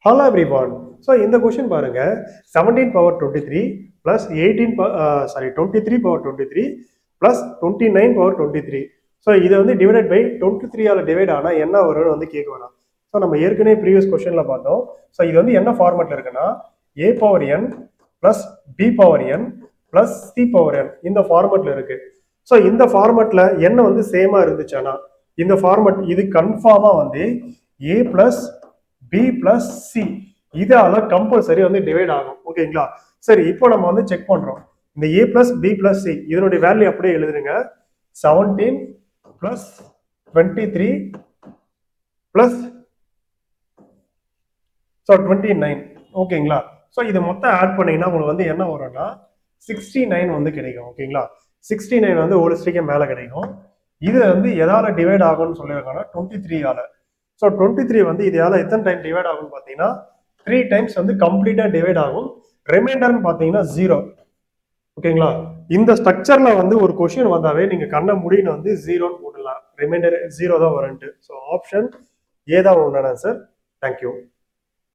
Hello everyone. So இந்த question பாருங்க 17 power 23 plus 23 power 23 plus 29 power 23. So இதை வந்து டிவைடட் பை 23ஆல் டிவைட் ஆனால் என்ன வரும்னு வந்து கேட்க வேணாம். ஸோ நம்ம ஏற்கனவே ப்ரீவியஸ் கொஸ்டினில் பார்த்தோம். ஸோ இது வந்து என்ன ஃபார்மெட்டில் இருக்குன்னா a power n plus b power n plus c power n இந்த ஃபார்மெட்டில் இருக்கு. ஸோ இந்த ஃபார்மெட்டில் என்ன வந்து சேமாக இருந்துச்சுன்னா இந்த ஃபார்மெட் இது கன்ஃபார்மாக வந்து a plus b plus C இதால கம்பல்சரி வந்து டிவைட் ஆகும். ஓகேங்களா? சரி, இப்போ நம்ம வந்து செக் பண்றோம். இந்த a plus b plus C இதனுடைய வேல்யூ அப்படியே எழுதுருங்க. 17 பிளஸ் 23 பிளஸ் 29. ஓகேங்களா? ஸோ இது மொத்தம் ஆட் பண்ணீங்கன்னா உங்களுக்கு வந்து என்ன வரும்னா 69 வந்து கிடைக்கும். ஓகேங்களா? 69 வந்து ஹோலிஸ்டிக்கே மேலே கிடைக்கும். இதுல வந்து எதால டிவைட் ஆகும்னு சொல்லியிருக்காங்கன்னா 23ஆல. ஸோ 23 வந்து இதால எத்தனை டைம் டிவைட் ஆகும்னு பார்த்தீங்கன்னா 3 டைம்ஸ் வந்து கம்ப்ளீட்டா டிவைட் ஆகும். ரிமைண்டர்னு பார்த்தீங்கன்னா 0. ஓகேங்களா? இந்த ஸ்ட்ரக்சர்ல வந்து ஒரு கொஸ்டின் வந்தாவே நீங்க கண்ண முடின்னு வந்து 0ன்னு போடலாம். ரிமைண்டர் 0 தான் வரும்ட்டு. ஸோ ஆப்ஷன் ஏ தான் உண்டான சார். தேங்க்யூ.